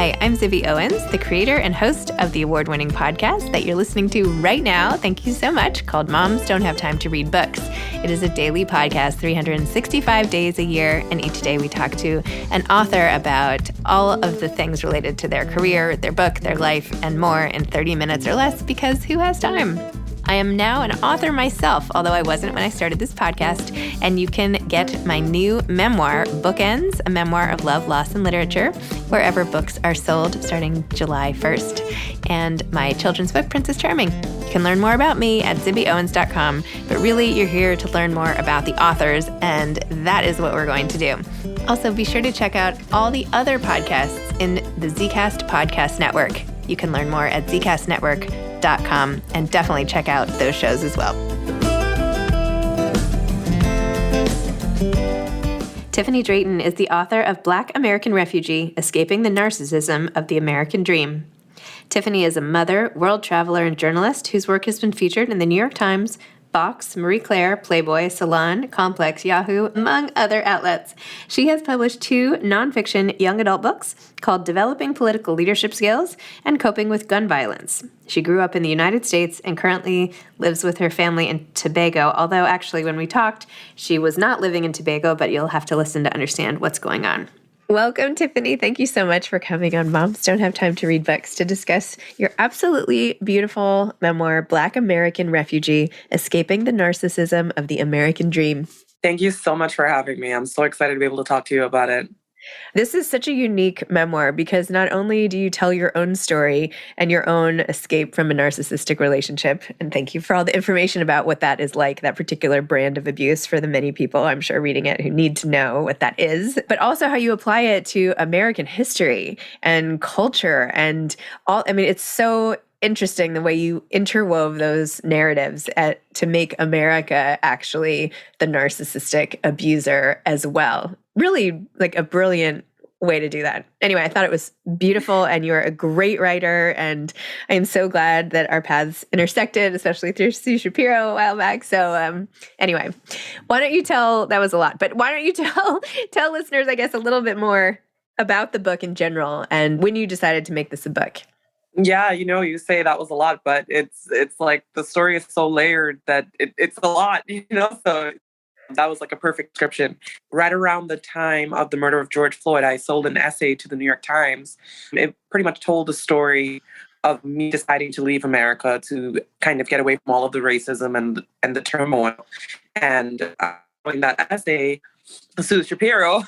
Hi, I'm Zibby Owens, the creator and host of the award-winning podcast that you're listening to right now. Thank you so much, called Moms Don't Have Time to Read Books. It is a daily podcast, 365 days a year, and each day we talk to an author about all of the things related to their career, their book, their life, and more in 30 minutes or less, because who has time? I am now an author myself, although I wasn't when I started this podcast, and you can get my new memoir, Bookends, a memoir of love, loss, and literature, wherever books are sold starting July 1st, and my children's book, Princess Charming. You can learn more about me at zibbyowens.com, but really you're here to learn more about the authors, and that is what we're going to do. Also, be sure to check out all the other podcasts in the Zcast Podcast Network. You can learn more at zcastnetwork.com and definitely check out those shows as well. Tiffanie Drayton is the author of Black American Refugee, Escaping the Narcissism of the American Dream. Tiffanie is a mother, world traveler, and journalist whose work has been featured in the New York Times, Vox, Marie Claire, Playboy, Salon, Complex, Yahoo, among other outlets. She has published 2 nonfiction young adult books called Developing Political Leadership Skills and Coping with Gun Violence. She grew up in the United States and currently lives with her family in Tobago, although actually when we talked, she was not living in Tobago, but you'll have to listen to understand what's going on. Welcome, Tiffanie. Thank you so much for coming on Moms Don't Have Time to Read Books to discuss your absolutely beautiful memoir, Black American Refugee, Escaping the Narcissism of the American Dream. Thank you so much for having me. I'm so excited to be able to talk to you about it. This is such a unique memoir because not only do you tell your own story and your own escape from a narcissistic relationship, and thank you for all the information about what that is like, that particular brand of abuse for the many people, I'm sure, reading it who need to know what that is, but also how you apply it to American history and culture and all. I mean, it's so interesting the way you interwove those narratives to make America actually the narcissistic abuser as well. Really like a brilliant way to do that. Anyway, I thought it was beautiful, and you're a great writer, and I am so glad that our paths intersected, especially through Sue Shapiro a while back. So anyway, why don't you that was a lot, but why don't you tell listeners, I guess, a little bit more about the book in general and when you decided to make this a book? Yeah, you say that was a lot, but it's like the story is so layered that it's a lot, so that was like a perfect description. Right around the time of the murder of George Floyd, I sold an essay to the New York Times. It pretty much told the story of me deciding to leave America to kind of get away from all of the racism and the turmoil. And in that essay, Sue Shapiro,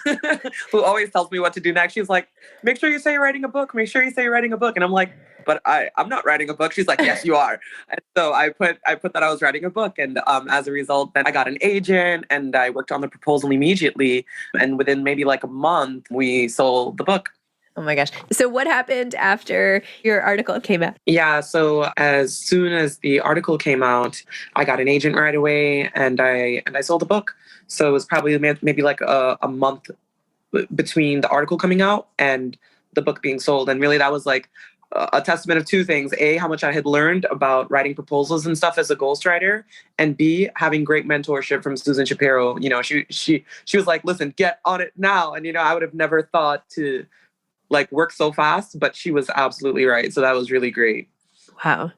who always tells me what to do next, she's like, make sure you say you're writing a book. Make sure you say you're writing a book. And I'm like, but I'm not writing a book. She's like, yes, you are. And so I put that I was writing a book. And as a result, then I got an agent and I worked on the proposal immediately. And within maybe like a month, we sold the book. Oh my gosh. So what happened after your article came out? Yeah. So as soon as the article came out, I got an agent right away and I sold the book. So it was probably maybe like a month between the article coming out and the book being sold. And really that was like a testament of 2 things. A, how much I had learned about writing proposals and stuff as a ghostwriter, and B, having great mentorship from Susan Shapiro. She was like, listen, get on it now. And, I would have never thought to like work so fast, but she was absolutely right. So that was really great. Wow.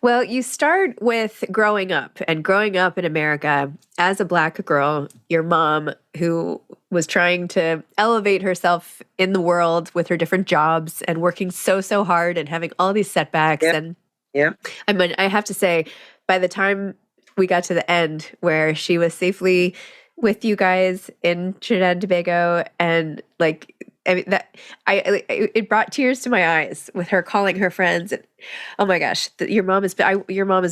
Well, you start with growing up in America as a Black girl, your mom, who was trying to elevate herself in the world with her different jobs and working so hard and having all these setbacks. Yep. And yeah, I mean, I have to say, by the time we got to the end where she was safely with you guys in Trinidad and Tobago, and like, I mean, it brought tears to my eyes with her calling her friends. And, oh my gosh, your mom is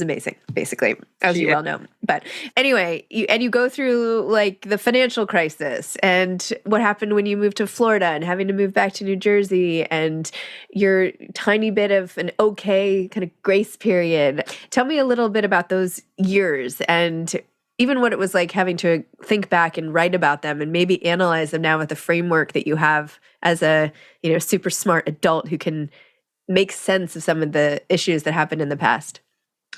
amazing, basically, as you well know. But anyway, you go through like the financial crisis and what happened when you moved to Florida and having to move back to New Jersey and your tiny bit of an okay kind of grace period. Tell me a little bit about those years and even what it was like having to think back and write about them and maybe analyze them now with the framework that you have as a, super smart adult who can make sense of some of the issues that happened in the past.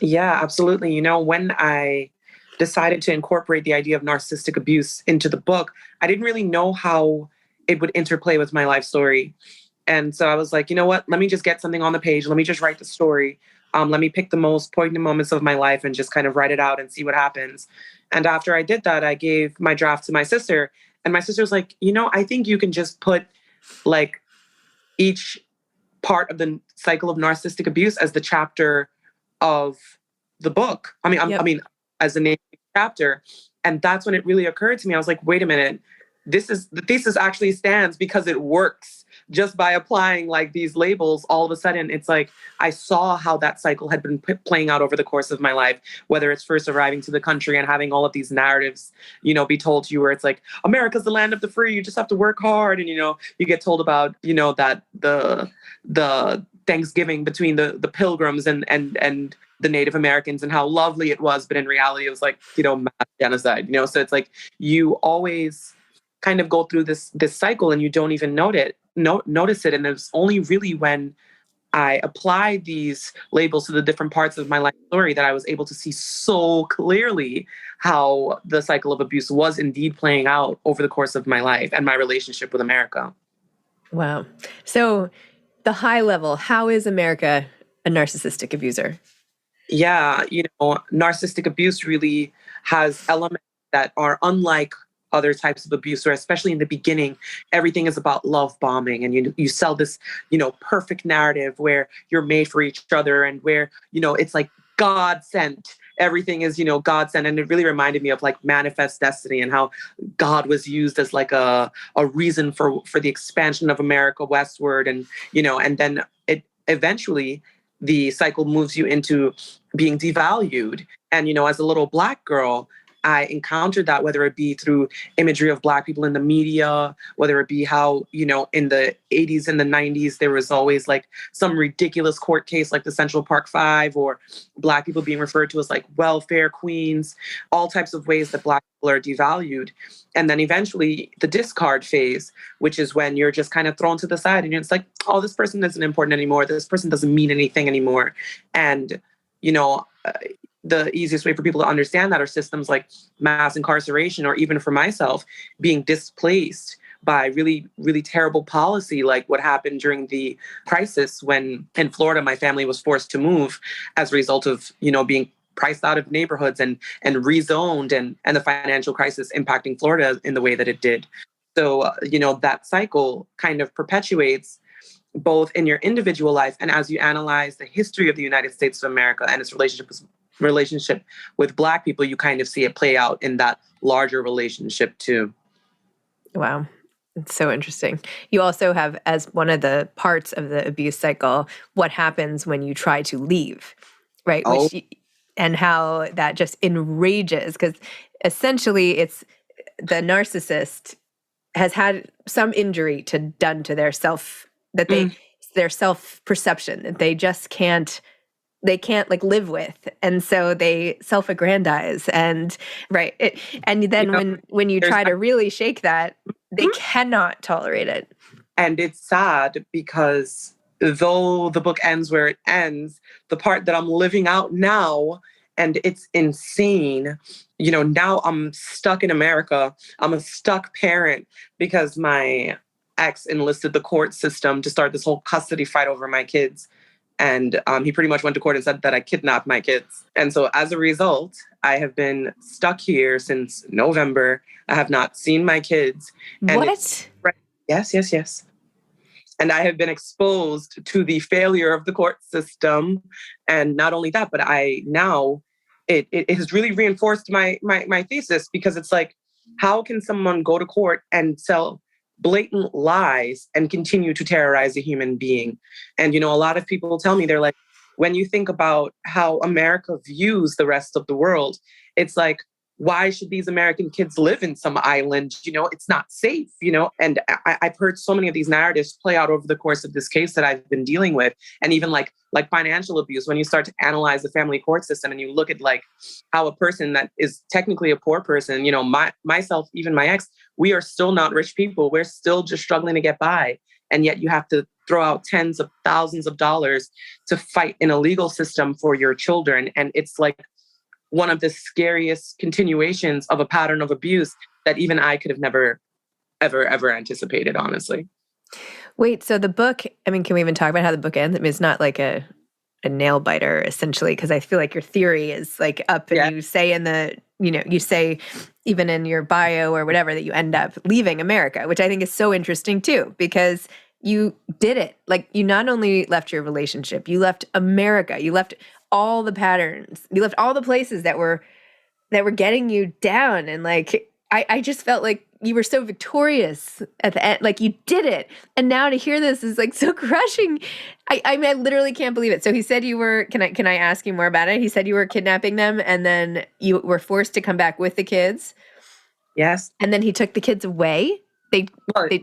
Yeah, absolutely. When I decided to incorporate the idea of narcissistic abuse into the book, I didn't really know how it would interplay with my life story. And so I was like, you know what? Let me just get something on the page. Let me just write the story. Let me pick the most poignant moments of my life and just kind of write it out and see what happens. And after I did that, I gave my draft to my sister. And my sister was like, I think you can just put like each part of the cycle of narcissistic abuse as the chapter of the book. Yep. As the name of the chapter. And that's when it really occurred to me. I was like, wait a minute, the thesis actually stands because it works. Just by applying like these labels, all of a sudden it's like I saw how that cycle had been playing out over the course of my life, whether it's first arriving to the country and having all of these narratives, be told to you where it's like, America's the land of the free, you just have to work hard. And, you get told about, that the Thanksgiving between the Pilgrims and the Native Americans and how lovely it was. But in reality, it was like, mass genocide, so it's like you always kind of go through this cycle and you don't even notice it. And it's only really when I applied these labels to the different parts of my life story that I was able to see so clearly how the cycle of abuse was indeed playing out over the course of my life and my relationship with America. Wow. So the high level, how is America a narcissistic abuser? Yeah, narcissistic abuse really has elements that are unlike other types of abuse, or especially in the beginning, everything is about love bombing. And you sell this, perfect narrative where you're made for each other and where, it's like God sent. Everything is, God sent. And it really reminded me of like Manifest Destiny and how God was used as like a reason for the expansion of America westward. And, and then it eventually the cycle moves you into being devalued. And, as a little Black girl, I encountered that, whether it be through imagery of Black people in the media, whether it be how, in the 80s and the 90s, there was always like some ridiculous court case like the Central Park Five, or Black people being referred to as like welfare queens, all types of ways that Black people are devalued. And then eventually the discard phase, which is when you're just kind of thrown to the side and it's like, oh, this person isn't important anymore. This person doesn't mean anything anymore. And, the easiest way for people to understand that are systems like mass incarceration, or even for myself, being displaced by really, really terrible policy, like what happened during the crisis when in Florida, my family was forced to move as a result of, being priced out of neighborhoods and rezoned, and the financial crisis impacting Florida in the way that it did. So, that cycle kind of perpetuates both in your individual life and as you analyze the history of the United States of America and its relationship with Black people, you kind of see it play out in that larger relationship too. Wow. It's so interesting. You also have, as one of the parts of the abuse cycle, what happens when you try to leave, right? Oh. And how that just enrages, because essentially it's the narcissist has had some injury done to their self, that their self-perception that they just can't like live with. And so they self-aggrandize and and then when you try to really shake that, they cannot tolerate it. And it's sad because though the book ends where it ends, the part that I'm living out now, and it's insane, now I'm stuck in America. I'm a stuck parent because my ex enlisted the court system to start this whole custody fight over my kids. And he pretty much went to court and said that I kidnapped my kids. And so as a result, I have been stuck here since November. I have not seen my kids. And what? Yes. And I have been exposed to the failure of the court system. And not only that, but it has really reinforced my thesis, because it's like, how can someone go to court and sell blatant lies and continue to terrorize a human being? And, a lot of people tell me, they're like, when you think about how America views the rest of the world, it's like, why should these American kids live in some island? It's not safe, and I've heard so many of these narratives play out over the course of this case that I've been dealing with. And even like financial abuse, when you start to analyze the family court system and you look at like how a person that is technically a poor person, myself, even my ex, we are still not rich people. We're still just struggling to get by. And yet you have to throw out tens of thousands of dollars to fight in a legal system for your children. And it's like one of the scariest continuations of a pattern of abuse that even I could have never, ever, ever anticipated, honestly. Wait, so the book, I mean, can we even talk about how the book ends? I mean, it's not like a nail biter essentially, because I feel like your theory is like up and Yeah. you say in the, you say even in your bio or whatever that you end up leaving America, which I think is so interesting too, because you did it. Like you not only left your relationship, you left America, you left all the patterns, you left all the places that were getting you down. And like, I just felt like you were so victorious at the end. Like you did it. And now to hear this is like so crushing. I mean, I literally can't believe it. So he said you were, can I ask you more about it? He said you were kidnapping them and then you were forced to come back with the kids. Yes. And then he took the kids away.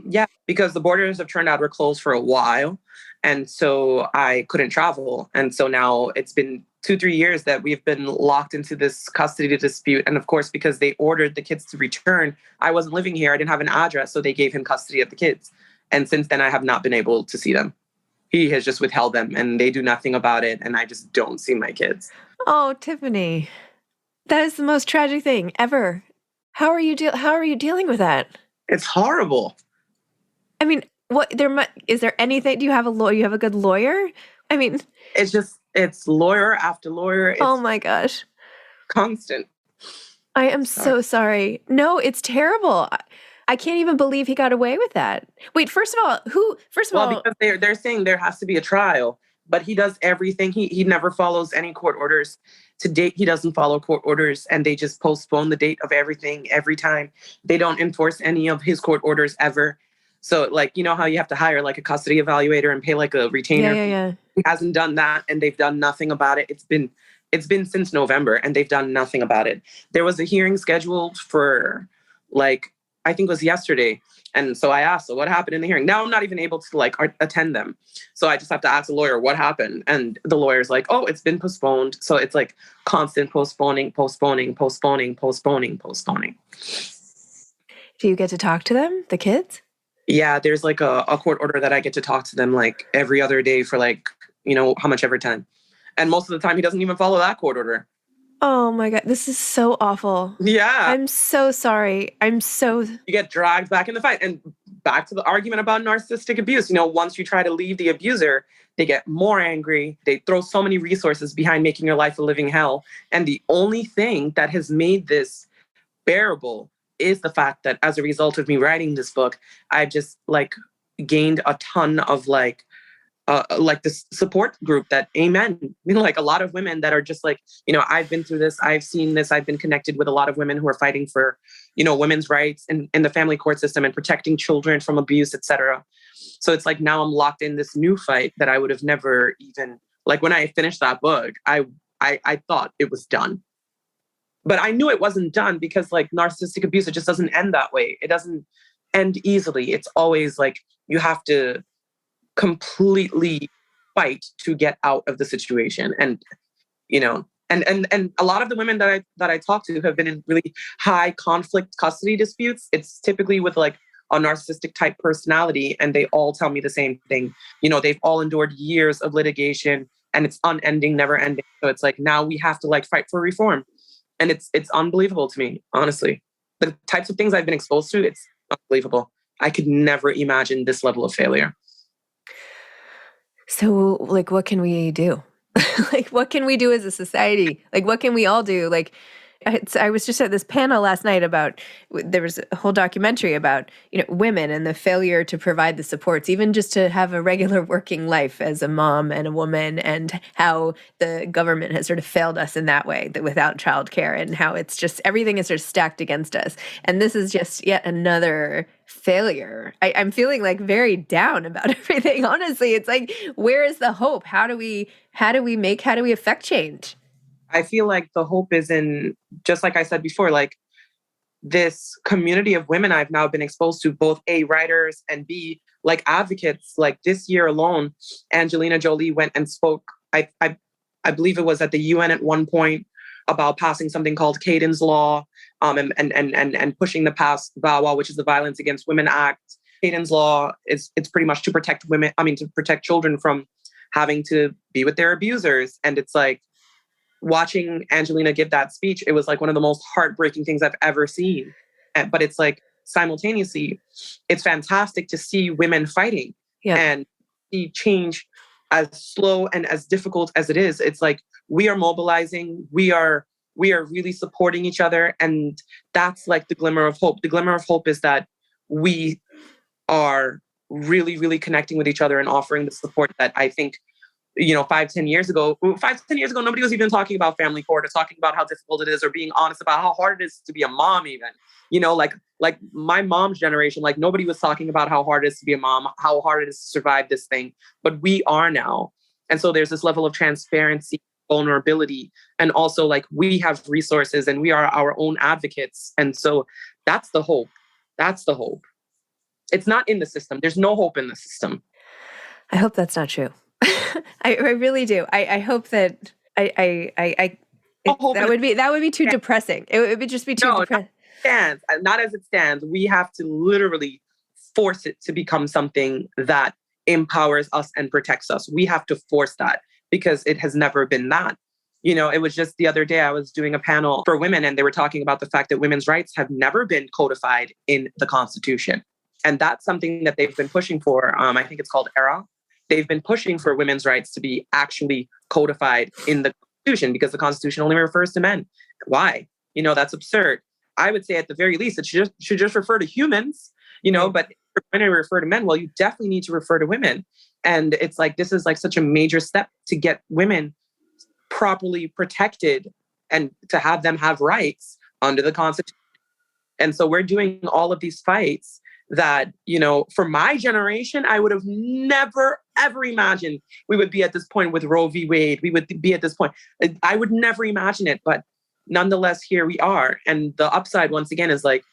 Yeah, because the borders of Trinidad were closed for a while. And so I couldn't travel. And so now it's been 2-3 years that we've been locked into this custody dispute. And of course, because they ordered the kids to return, I wasn't living here. I didn't have an address. So they gave him custody of the kids. And since then, I have not been able to see them. He has just withheld them and they do nothing about it. And I just don't see my kids. Oh, Tiffanie, that is the most tragic thing ever. How are you dealing with that? It's horrible. I mean, is there anything? Do you have a lawyer? You have a good lawyer? I mean, it's lawyer after lawyer. It's oh my gosh. constant. I am so sorry. No, it's terrible. I can't even believe he got away with that. Wait, first of all, because they're saying there has to be a trial, but he does everything. He never follows any court orders. To date, he doesn't follow court orders, and they just postpone the date of everything every time. They don't enforce any of his court orders ever. So, like, you know how you have to hire like a custody evaluator and pay like a retainer? Yeah. He hasn't done that, and they've done nothing about it. It's been since November, and they've done nothing about it. There was a hearing scheduled for like, I think it was yesterday. And so I asked, so what happened in the hearing? Now I'm not even able to like attend them. So I just have to ask the lawyer what happened. And the lawyer's like, oh, it's been postponed. So it's like constant postponing. Do you get to talk to them, the kids? Yeah, there's like a court order that I get to talk to them like every other day for like, how much ever time. And most of the time he doesn't even follow that court order. Oh my God, this is so awful. Yeah. I'm so sorry. You get dragged back in the fight and back to the argument about narcissistic abuse. Once you try to leave the abuser, they get more angry. They throw so many resources behind making your life a living hell. And the only thing that has made this bearable is the fact that as a result of me writing this book, I just like gained a ton of like this support group that amen. Like a lot of women that are just like, I've been through this. I've seen this. I've been connected with a lot of women who are fighting for, women's rights and in the family court system and protecting children from abuse, etc. So it's like now I'm locked in this new fight that I would have never even, like when I finished that book, I thought it was done. But I knew it wasn't done because like narcissistic abuse, it just doesn't end that way. It doesn't end easily. It's always like you have to completely fight to get out of the situation. And, and a lot of the women that I talk to have been in really high conflict custody disputes. It's typically with like a narcissistic type personality. And they all tell me the same thing. They've all endured years of litigation and it's unending, never ending. So it's like, now we have to like fight for reform. And it's unbelievable to me, honestly. The types of things I've been exposed to, it's unbelievable. I could never imagine this level of failure. So, like, what can we do? Like, what can we do as a society? Like, what can we all do? Like, I was just at this panel last night about, there was a whole documentary about, women and the failure to provide the supports, even just to have a regular working life as a mom and a woman, and how the government has sort of failed us in that way, that without childcare, and how it's just, everything is sort of stacked against us. And this is just yet another failure. I'm feeling like very down about everything. Honestly, it's like, where is the hope? How do we affect change? I feel like the hope is in, just like I said before, like this community of women I've now been exposed to, both A, writers, and B, like advocates. Like this year alone, Angelina Jolie went and spoke, I believe it was at the UN at one point, about passing something called Caden's Law, and pushing the past VAWA, which is the Violence Against Women Act. Caden's Law it's pretty much to protect to protect children from having to be with their abusers. And it's like, watching Angelina give that speech, it was like one of the most heartbreaking things I've ever seen. But it's like simultaneously, it's fantastic to see women fighting and see change as slow and as difficult as it is. It's like we are mobilizing, we are really supporting each other. And that's like the glimmer of hope. The glimmer of hope is that we are really, really connecting with each other and offering the support that I think, 5-10 years ago, nobody was even talking about family court or talking about how difficult it is or being honest about how hard it is to be a mom even. Like my mom's generation, like nobody was talking about how hard it is to be a mom, how hard it is to survive this thing, but we are now. And so there's this level of transparency, vulnerability, and also like we have resources and we are our own advocates. And so that's the hope. That's the hope. It's not in the system. There's no hope in the system. I hope that's not true. I really do. I hope that that would be too depressing. It would just be too depressing. Not as it stands. We have to literally force it to become something that empowers us and protects us. We have to force that because it has never been that. It was just the other day I was doing a panel for women and they were talking about the fact that women's rights have never been codified in the Constitution. And that's something that they've been pushing for. I think it's called ERA. They've been pushing for women's rights to be actually codified in the Constitution because the Constitution only refers to men. Why? That's absurd. I would say at the very least, it should just refer to humans, but when I refer to men, well, you definitely need to refer to women. And it's like, this is like such a major step to get women properly protected and to have them have rights under the Constitution. And so we're doing all of these fights that, for my generation, I would have never, ever imagined we would be at this point with Roe v. Wade. We would be at this point. I would never imagine it. But nonetheless, here we are. And the upside, once again, is like,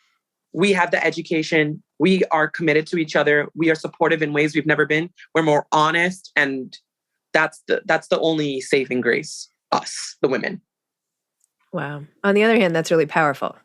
we have the education. We are committed to each other. We are supportive in ways we've never been. We're more honest. And that's the only saving grace, us, the women. Wow. On the other hand, that's really powerful.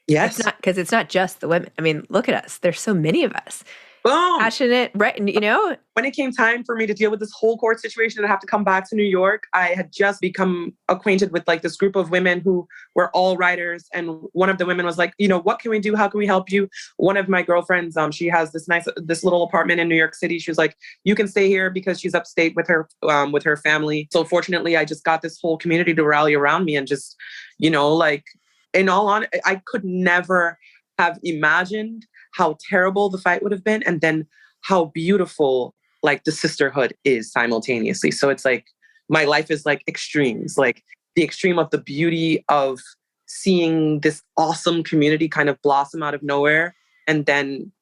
Yes. Because it's not just the women. I mean, look at us. There's so many of us. Boom. Passionate, right? When it came time for me to deal with this whole court situation and have to come back to New York, I had just become acquainted with like this group of women who were all writers. And one of the women was like, what can we do? How can we help you? One of my girlfriends, she has this little apartment in New York City. She was like, you can stay here because she's upstate with her family. So fortunately, I just got this whole community to rally around me and just, like, in all honesty, I could never have imagined how terrible the fight would have been. And then how beautiful like the sisterhood is simultaneously. So it's like, my life is like extremes, like the extreme of the beauty of seeing this awesome community kind of blossom out of nowhere. And then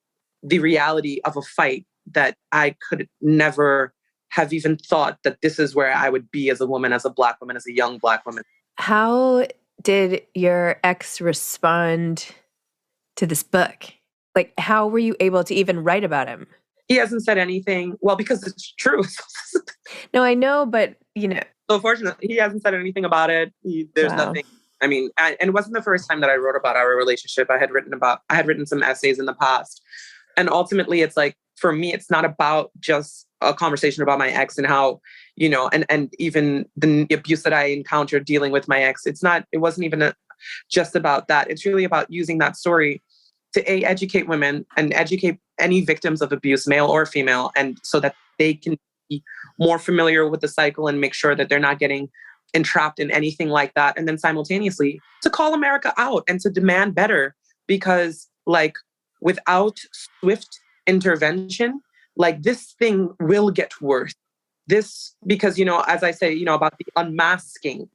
the reality of a fight that I could never have even thought that this is where I would be as a woman, as a Black woman, as a young Black woman. How did your ex respond to this book? Like, how were you able to even write about him? He hasn't said anything. Well, because it's true. No, I know, but So fortunately, he hasn't said anything about it. There's nothing. I mean, and it wasn't the first time that I wrote about our relationship. I had written some essays in the past. And ultimately, it's like, for me, it's not about just a conversation about my ex and how, and even the abuse that I encountered dealing with my ex. It wasn't even just about that. It's really about using that story to educate women and educate any victims of abuse, male or female, and so that they can be more familiar with the cycle and make sure that they're not getting entrapped in anything like that. And then simultaneously to call America out and to demand better, because like without swift intervention, like this thing will get worse. Because, as I say, about the unmasking,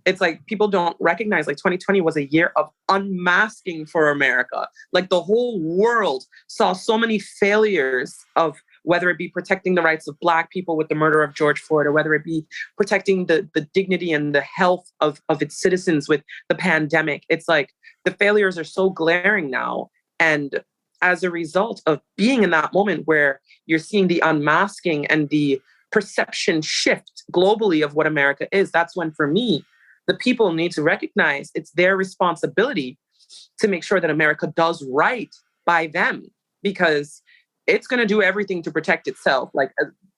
it's like people don't recognize like 2020 was a year of unmasking for America. Like the whole world saw so many failures of whether it be protecting the rights of Black people with the murder of George Floyd, or whether it be protecting the dignity and the health of its citizens with the pandemic. It's like the failures are so glaring now. And as a result of being in that moment where you're seeing the unmasking and the perception shift globally of what America is, that's when, for me, the people need to recognize it's their responsibility to make sure that America does right by them, because it's going to do everything to protect itself. Like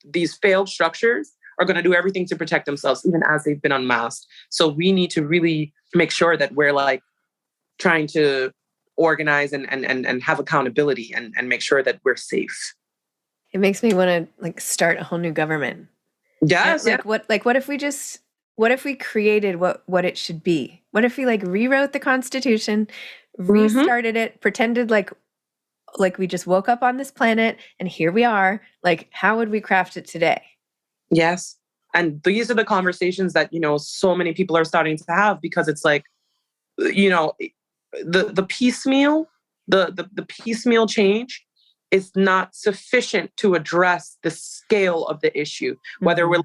these failed structures are going to do everything to protect themselves, even as they've been unmasked. So we need to really make sure that we're like trying to organize and have accountability and make sure that we're safe. It makes me want to like start a whole new government. Yes. What if we created what it should be? What if we like rewrote the Constitution, restarted it, pretended like we just woke up on this planet and here we are? Like, how would we craft it today? Yes. And these are the conversations that, so many people are starting to have, because it's like, the piecemeal, the piecemeal change is not sufficient to address the scale of the issue, whether we're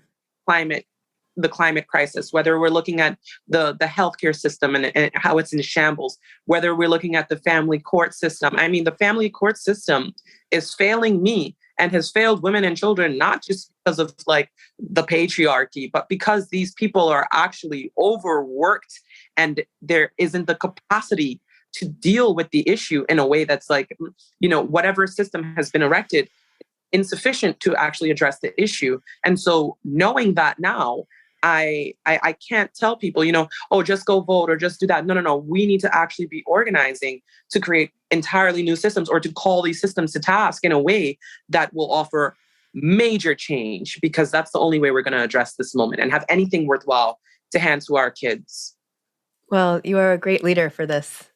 the climate crisis, whether we're looking at the healthcare system and how it's in shambles, whether we're looking at the family court system. I mean, the family court system is failing me and has failed women and children, not just because of like the patriarchy, but because these people are actually overworked and there isn't the capacity to deal with the issue in a way that's like, whatever system has been erected, insufficient to actually address the issue. And so knowing that now, I can't tell people, just go vote or just do that. No. We need to actually be organizing to create entirely new systems, or to call these systems to task in a way that will offer major change, because that's the only way we're going to address this moment and have anything worthwhile to hand to our kids. Well, you are a great leader for this.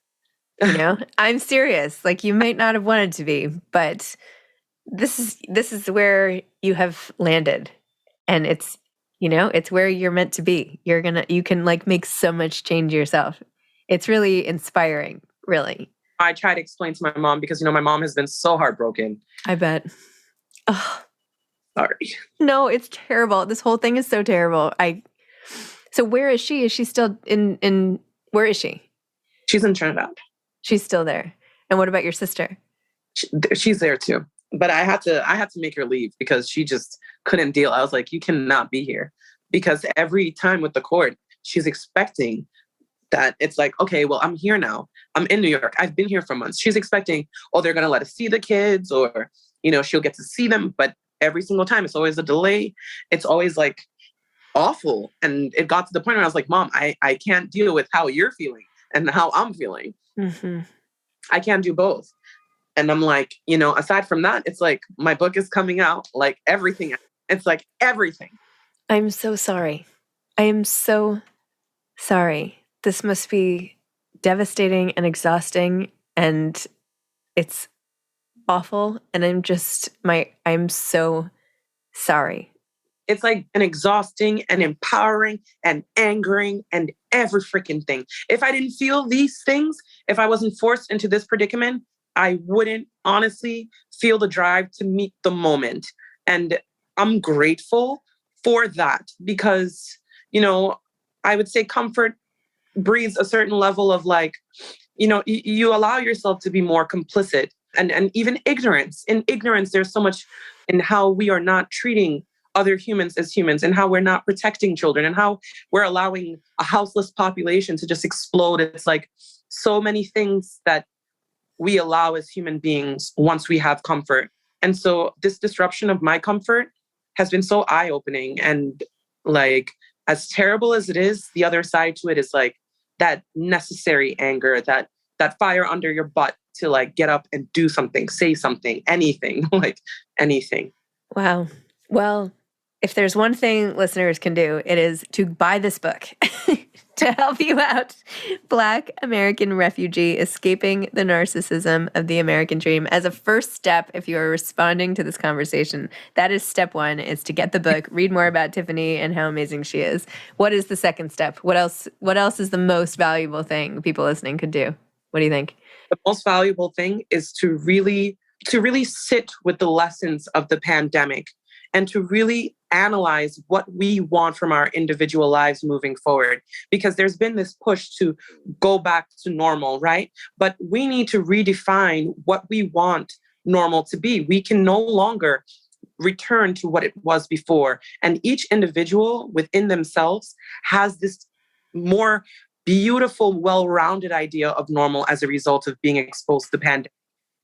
I'm serious. Like, you might not have wanted to be, but this is where you have landed, and it's where you're meant to be. You can like make so much change yourself. It's really inspiring, really. I try to explain to my mom, because, my mom has been so heartbroken. I bet. Oh, sorry. No, it's terrible. This whole thing is so terrible. So where is she? Is she still in where is she? She's in Trinidad. She's still there. And what about your sister? She's there too. But I had to make her leave because she just couldn't deal. I was like, you cannot be here. Because every time with the court, she's expecting that it's like, okay, well, I'm here now. I'm in New York. I've been here for months. She's expecting, they're going to let us see the kids, or, she'll get to see them. But every single time, it's always a delay. It's always like awful. And it got to the point where I was like, Mom, I can't deal with how you're feeling and how I'm feeling. Mm-hmm. I can't do both. And I'm like, aside from that, it's like my book is coming out, like everything. It's like everything. I'm so sorry. I am so sorry. This must be devastating and exhausting, and it's awful. And I'm so sorry. It's like an exhausting and empowering and angering and every freaking thing. If I didn't feel these things, if I wasn't forced into this predicament, I wouldn't honestly feel the drive to meet the moment. And I'm grateful for that, because, I would say comfort breeds a certain level of like, you allow yourself to be more complicit, and even ignorance. In ignorance, there's so much in how we are not treating other humans as humans, and how we're not protecting children, and how we're allowing a houseless population to just explode. It's like so many things that we allow as human beings once we have comfort. And so this disruption of my comfort has been so eye-opening. And like, as terrible as it is, the other side to it is like that necessary anger, that fire under your butt to like get up and do something, say something, anything, like anything. Wow. Well, if there's one thing listeners can do, it is to buy this book to help you out. Black American Refugee, Escaping the Narcissism of the American Dream. As a first step, if you are responding to this conversation, that is step one, is to get the book, read more about Tiffanie and how amazing she is. What is the second step? What else is the most valuable thing people listening could do? What do you think? The most valuable thing is to really sit with the lessons of the pandemic, and to really analyze what we want from our individual lives moving forward. Because there's been this push to go back to normal, right? But we need to redefine what we want normal to be. We can no longer return to what it was before. And each individual within themselves has this more beautiful, well-rounded idea of normal as a result of being exposed to the pandemic.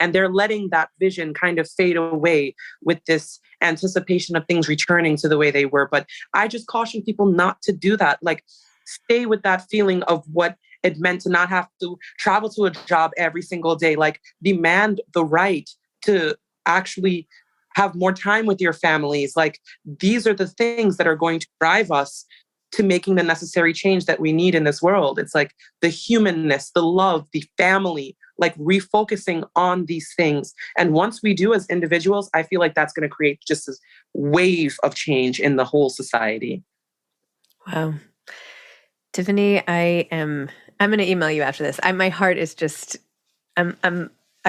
And they're letting that vision kind of fade away with this anticipation of things returning to the way they were. But I just caution people not to do that. Like, stay with that feeling of what It meant to not have to travel to a job every single day. Like, demand the right to actually have more time with your families. Like, these are the things that are going to drive us to making the necessary change that we need in this world. It's like the humanness, the love, the family, like refocusing on these things. And once we do as individuals, I feel like that's going to create just this wave of change in the whole society. Wow. Tiffanie, I'm going to email you after this. My heart is just, I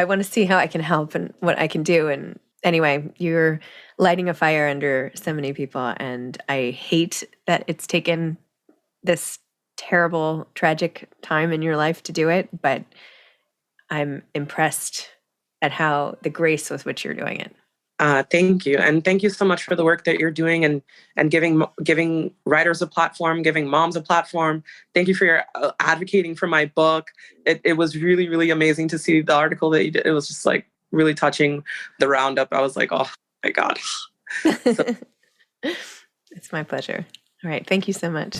want to see how I can help and what I can do. And anyway, you're lighting a fire under so many people, and I hate that it's taken this terrible, tragic time in your life to do it, but I'm impressed at how the grace with which you're doing it. Thank you. And thank you so much for the work that you're doing and giving writers a platform, giving moms a platform. Thank you for your advocating for my book. It was really, really amazing to see the article that you did. It was just like really touching. The roundup. I was like, oh my God. So. It's my pleasure. All right. Thank you so much.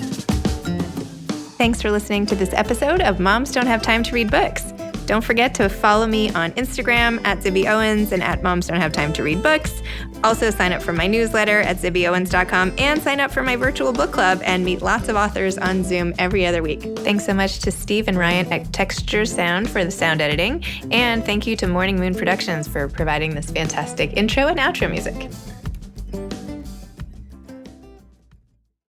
Thanks for listening to this episode of Moms Don't Have Time to Read Books. Don't forget to follow me on Instagram at Zibby Owens and at Moms Don't Have Time to Read Books. Also sign up for my newsletter at zibbyowens.com and sign up for my virtual book club and meet lots of authors on Zoom every other week. Thanks so much to Steve and Ryan at Texture Sound for the sound editing. And thank you to Morning Moon Productions for providing this fantastic intro and outro music.